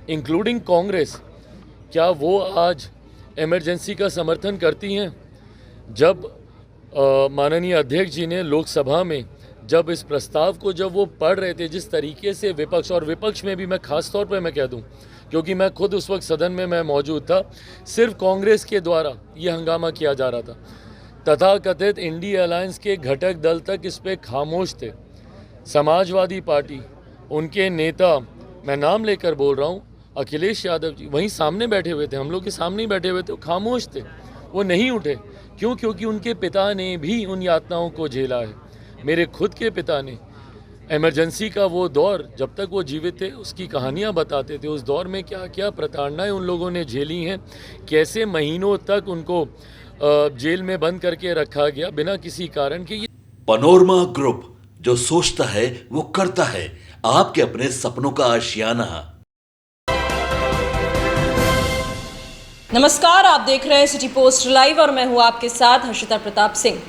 Including Congress, क्या वो आज इमरजेंसी का समर्थन करती हैं? जब माननीय अध्यक्ष जी ने लोकसभा में जब इस प्रस्ताव को जब वो पढ़ रहे थे, जिस तरीके से विपक्ष, और विपक्ष में भी मैं खास तौर पे मैं कह दूं क्योंकि मैं खुद उस वक्त सदन में मैं मौजूद था, सिर्फ कांग्रेस के द्वारा ये हंगामा किया जा रहा था। तथाकथित इंडिया अलायंस के घटक दल तक इस पे खामोश थे। समाजवादी पार्टी, उनके नेता, मैं नाम लेकर बोल रहा हूँ, अखिलेश यादव जी वहीं सामने बैठे हुए थे, हम लोग के सामने ही बैठे हुए थे, वो खामोश थे, वो नहीं उठे। क्यों? क्योंकि उनके पिता ने भी उन यातनाओं को झेला है। मेरे खुद के पिता ने इमरजेंसी का वो दौर, जब तक वो जीवित थे, उसकी कहानियाँ बताते थे। उस दौर में क्या क्या प्रताड़नाएं उन लोगों ने झेली हैं, कैसे महीनों तक उनको जेल में बंद करके रखा गया बिना किसी कारण के। पनोरमा ग्रुप, जो सोचता है वो करता है। आपके अपने सपनों का आशियाना। नमस्कार, आप देख रहे हैं सिटी पोस्ट लाइव और मैं हूं आपके साथ हर्षिता प्रताप सिंह।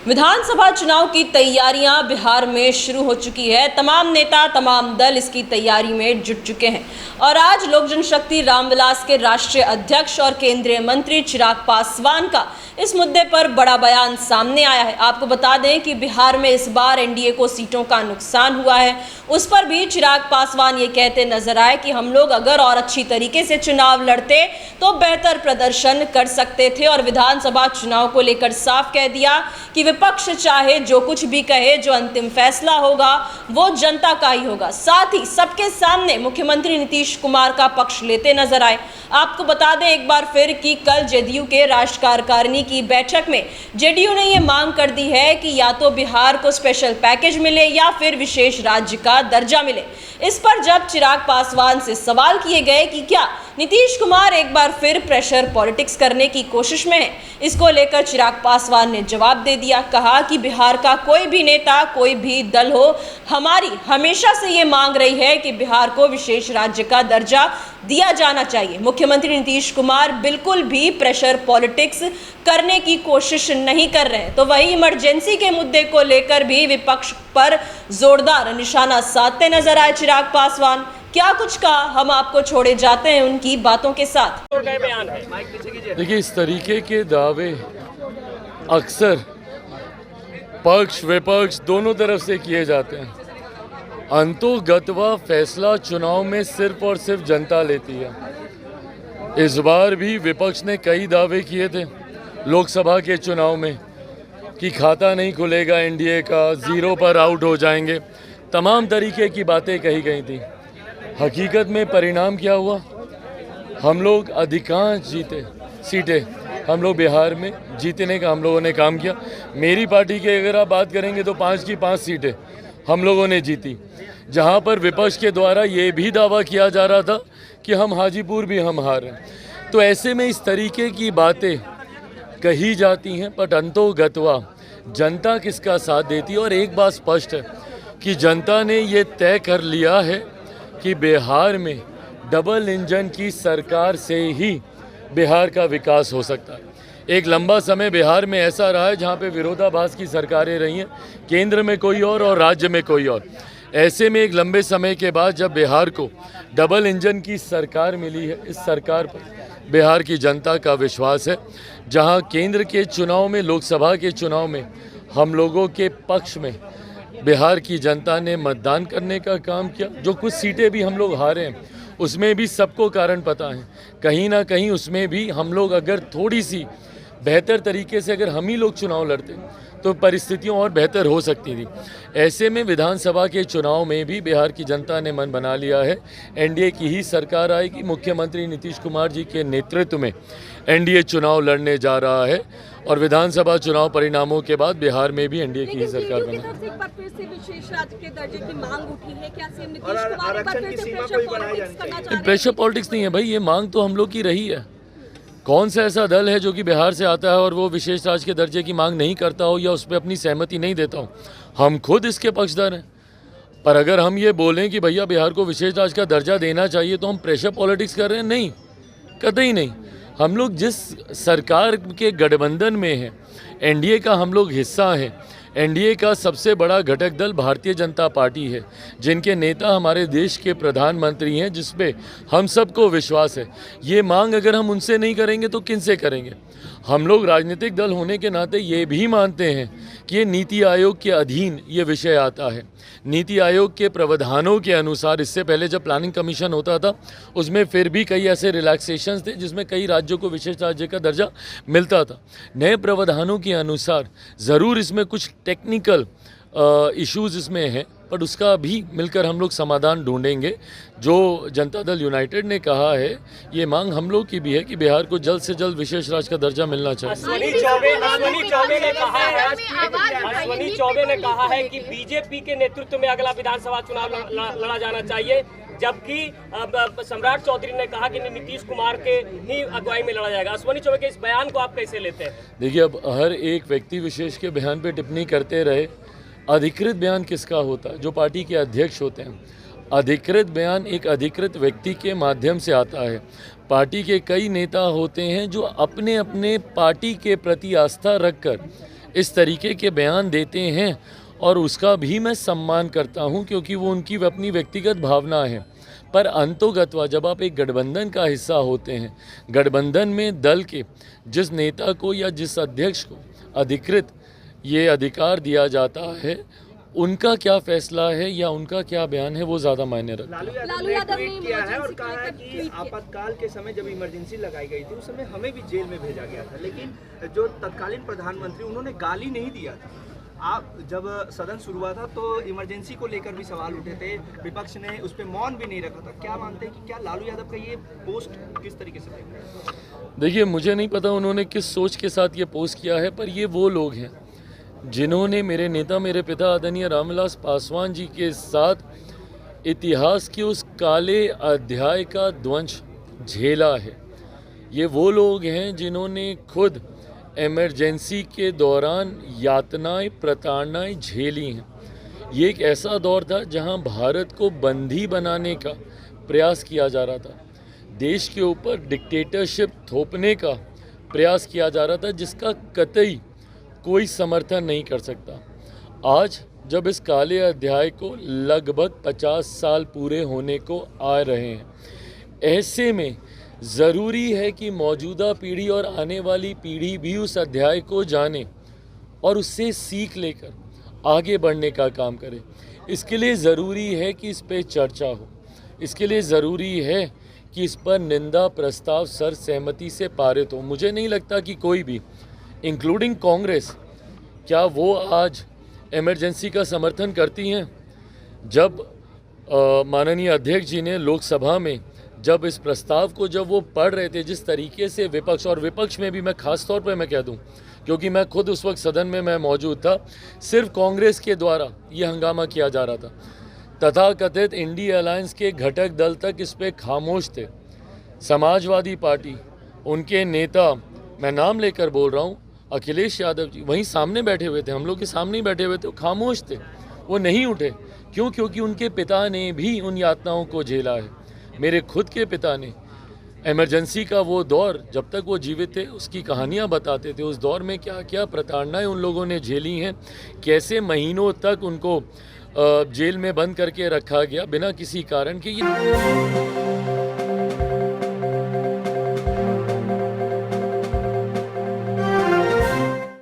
विधानसभा चुनाव की तैयारियां बिहार में शुरू हो चुकी है। तमाम नेता, तमाम दल इसकी तैयारी में जुट चुके हैं और आज लोक जनशक्ति रामविलास के राष्ट्रीय अध्यक्ष और केंद्रीय मंत्री चिराग पासवान का इस मुद्दे पर बड़ा बयान सामने आया है। आपको बता दें कि बिहार में इस बार एनडीए को सीटों का नुकसान हुआ है। उस पर भी चिराग पासवान ये कहते नजर आए कि हम लोग अगर और अच्छी तरीके से चुनाव लड़ते तो बेहतर प्रदर्शन कर सकते थे और विधानसभा चुनाव को लेकर साफ कह दिया कि विपक्ष चाहे जो कुछ भी कहे, जो अंतिम फैसला होगा वो जनता का ही होगा। साथ ही सबके सामने मुख्यमंत्री नीतीश कुमार का पक्ष लेते नजर आए। आपको बता दें एक बार फिर कि कल जेडीयू के राष्ट्रीय कार्यकारिणी की बैठक में जेडीयू ने ये मांग कर दी है कि या तो बिहार को स्पेशल पैकेज मिले या फिर विशेष राज्य का दर्जा मिले। इस पर जब चिराग पासवान से सवाल किए गए कि क्या नीतीश कुमार एक बार फिर प्रेशर पॉलिटिक्स करने की कोशिश में है, इसको लेकर चिराग पासवान ने जवाब दे दिया। कहा कि बिहार का कोई भी नेता, कोई भी दल हो, हमारी हमेशा से ये मांग रही है कि बिहार को विशेष राज्य का दर्जा दिया जाना चाहिए। मुख्यमंत्री नीतीश कुमार बिल्कुल भी प्रेशर पॉलिटिक्स करने की कोशिश नहीं कर रहे हैं। तो वही इमरजेंसी के मुद्दे को लेकर भी विपक्ष पर जोरदार निशाना साधते नजर आए चिराग पासवान। क्या कुछ कहा, हम आपको छोड़े जाते हैं उनकी बातों के साथ। देखिए, इस तरीके के दावे अक्सर पक्ष विपक्ष दोनों तरफ से किए जाते हैं। अंतोगत्वा फैसला चुनाव में सिर्फ और सिर्फ जनता लेती है। इस बार भी विपक्ष ने कई दावे किए थे लोकसभा के चुनाव में कि खाता नहीं खुलेगा एनडीए का, जीरो पर आउट हो जाएंगे, तमाम तरीके की बातें कही गई थी। हकीकत में परिणाम क्या हुआ? हम लोग अधिकांश जीते सीटें, हम लोग बिहार में जीतने का हम लोगों ने काम किया। मेरी पार्टी की अगर आप बात करेंगे तो 5 की 5 सीटें हम लोगों ने जीती, जहां पर विपक्ष के द्वारा ये भी दावा किया जा रहा था कि हम हाजीपुर भी हम हार हैं। तो ऐसे में इस तरीके की बातें कही जाती हैं, पर अंतोगत्वा जनता किसका साथ देती है। और एक बात स्पष्ट है कि जनता ने ये तय कर लिया है कि बिहार में डबल इंजन की सरकार से ही बिहार का विकास हो सकता है। एक लंबा समय बिहार में ऐसा रहा है जहाँ पे विरोधाभास की सरकारें रही हैं, केंद्र में कोई और राज्य में कोई और। ऐसे में एक लंबे समय के बाद जब बिहार को डबल इंजन की सरकार मिली है, इस सरकार पर बिहार की जनता का विश्वास है। जहाँ केंद्र के चुनाव में, लोकसभा के चुनाव में हम लोगों के पक्ष में बिहार की जनता ने मतदान करने का काम किया। जो कुछ सीटें भी हम लोग हारे हैं उसमें भी सबको कारण पता है, कहीं ना कहीं उसमें भी हम लोग अगर थोड़ी सी बेहतर तरीके से अगर हम ही लोग चुनाव लड़ते तो परिस्थितियां और बेहतर हो सकती थी। ऐसे में विधानसभा के चुनाव में भी बिहार की जनता ने मन बना लिया है, एनडीए की ही सरकार आएगी। मुख्यमंत्री नीतीश कुमार जी के नेतृत्व में एनडीए चुनाव लड़ने जा रहा है और विधानसभा चुनाव परिणामों के बाद बिहार में भी एनडीए की ही सरकार बनेगी। प्रेशर पॉलिटिक्स नहीं है भाई, ये मांग तो हम लोग की रही है। कौन सा ऐसा दल है जो कि बिहार से आता है और वो विशेष राज्य के दर्जे की मांग नहीं करता हो या उस पर अपनी सहमति नहीं देता हो? हम खुद इसके पक्षधर हैं। पर अगर हम ये बोलें कि भैया बिहार को विशेष राज्य का दर्जा देना चाहिए तो हम प्रेशर पॉलिटिक्स कर रहे हैं? नहीं, कतई नहीं। हम लोग जिस सरकार के गठबंधन में हैं, एनडीए का हम लोग हिस्सा हैं, एनडीए का सबसे बड़ा घटक दल भारतीय जनता पार्टी है, जिनके नेता हमारे देश के प्रधानमंत्री हैं, जिस पे हम सबको विश्वास है। ये मांग अगर हम उनसे नहीं करेंगे तो किन से करेंगे? हम लोग राजनीतिक दल होने के नाते ये भी मानते हैं कि ये नीति आयोग के अधीन ये विषय आता है। नीति आयोग के प्रावधानों के अनुसार इससे पहले जब प्लानिंग कमीशन होता था उसमें फिर भी कई ऐसे रिलैक्सेशंस थे जिसमें कई राज्यों को विशेष राज्य का दर्जा मिलता था। नए प्रावधानों के अनुसार ज़रूर इसमें कुछ टेक्निकल इश्यूज़ इसमें हैं, पर उसका भी मिलकर हम लोग समाधान ढूंढेंगे। जो जनता दल यूनाइटेड ने कहा है, ये मांग हम लोग की भी है कि बिहार को जल्द से जल्द विशेष राज्य का दर्जा मिलना चाहिए। अश्वनी चौबे ने कहा है कि बीजेपी के नेतृत्व में अगला विधानसभा चुनाव लड़ा जाना चाहिए, जबकि सम्राट चौधरी ने कहा कि नीतीश कुमार के ही अगुवाई में लड़ा जाएगा। अश्वनी चौबे के इस बयान को आप कैसे लेते हैं? देखिए, अब हर एक व्यक्ति विशेष के बयान पे टिप्पणी करते रहे। अधिकृत बयान किसका होता है? जो पार्टी के अध्यक्ष होते हैं। अधिकृत बयान एक अधिकृत व्यक्ति के माध्यम से आता है। पार्टी के कई नेता होते हैं जो अपने अपने पार्टी के प्रति आस्था रखकर इस तरीके के बयान देते हैं, और उसका भी मैं सम्मान करता हूं, क्योंकि वो उनकी अपनी व्यक्तिगत भावना है। पर अंतोगत्वा जब आप एक गठबंधन का हिस्सा होते हैं, गठबंधन में दल के जिस नेता को या जिस अध्यक्ष को अधिकृत ये अधिकार दिया जाता है, उनका क्या फैसला है या उनका क्या बयान है, वो ज़्यादा मायने रखता है। लालू यादव ने ट्वीट किया है और कहा है कि आपातकाल के समय जब इमरजेंसी लगाई गई थी उस समय हमें भी जेल में भेजा गया था, लेकिन जो तत्कालीन प्रधानमंत्री उन्होंने गाली नहीं दिया था। आप जब सदन शुरू हुआ था तो इमरजेंसी को लेकर भी सवाल उठे थे, विपक्ष ने उस पर मौन भी नहीं रखा था। क्या मानते हैं कि क्या लालू यादव का ये पोस्ट किस तरीके से देख रहे हैं? देखिए, मुझे नहीं पता उन्होंने किस सोच के साथ ये पोस्ट किया है, पर ये वो लोग हैं जिन्होंने मेरे नेता, मेरे पिता आदरणीय रामविलास पासवान जी के साथ इतिहास के उस काले अध्याय का ध्वंस झेला है। ये वो लोग हैं जिन्होंने खुद इमरजेंसी के दौरान यातनाएं, प्रताड़नाएं झेली हैं। ये एक ऐसा दौर था जहां भारत को बंदी बनाने का प्रयास किया जा रहा था, देश के ऊपर डिक्टेटरशिप थोपने का प्रयास किया जा रहा था, जिसका कतई कोई समर्थन नहीं कर सकता। आज जब इस काले अध्याय को लगभग 50 साल पूरे होने को आ रहे हैं, ऐसे में ज़रूरी है कि मौजूदा पीढ़ी और आने वाली पीढ़ी भी उस अध्याय को जाने और उससे सीख लेकर आगे बढ़ने का काम करे। इसके लिए ज़रूरी है कि इस पे चर्चा हो, इसके लिए ज़रूरी है कि इस पर निंदा प्रस्ताव सर्वसहमति से पारित हो। मुझे नहीं लगता कि कोई भी, इंक्लूडिंग कांग्रेस, क्या वो आज इमरजेंसी का समर्थन करती हैं? जब माननीय अध्यक्ष जी ने लोकसभा में जब इस प्रस्ताव को जब वो पढ़ रहे थे, जिस तरीके से विपक्ष, और विपक्ष में भी मैं खास तौर पर मैं कह दूं क्योंकि मैं खुद उस वक्त सदन में मैं मौजूद था, सिर्फ कांग्रेस के द्वारा ये हंगामा किया जा रहा था। तथाकथित इंडिया अलायंस के घटक दल तक इस पर खामोश थे। समाजवादी पार्टी, उनके नेता, मैं नाम लेकर बोल रहा हूँ, अखिलेश यादव जी वहीं सामने बैठे हुए थे, हम लोग के सामने ही बैठे हुए थे, वो खामोश थे, वो नहीं उठे। क्यों? क्योंकि उनके पिता ने भी उन यातनाओं को झेला है। मेरे खुद के पिता ने इमरजेंसी का वो दौर, जब तक वो जीवित थे, उसकी कहानियाँ बताते थे। उस दौर में क्या क्या प्रताड़नाएं उन लोगों ने झेली हैं, कैसे महीनों तक उनको जेल में बंद करके रखा गया बिना किसी कारण के। ये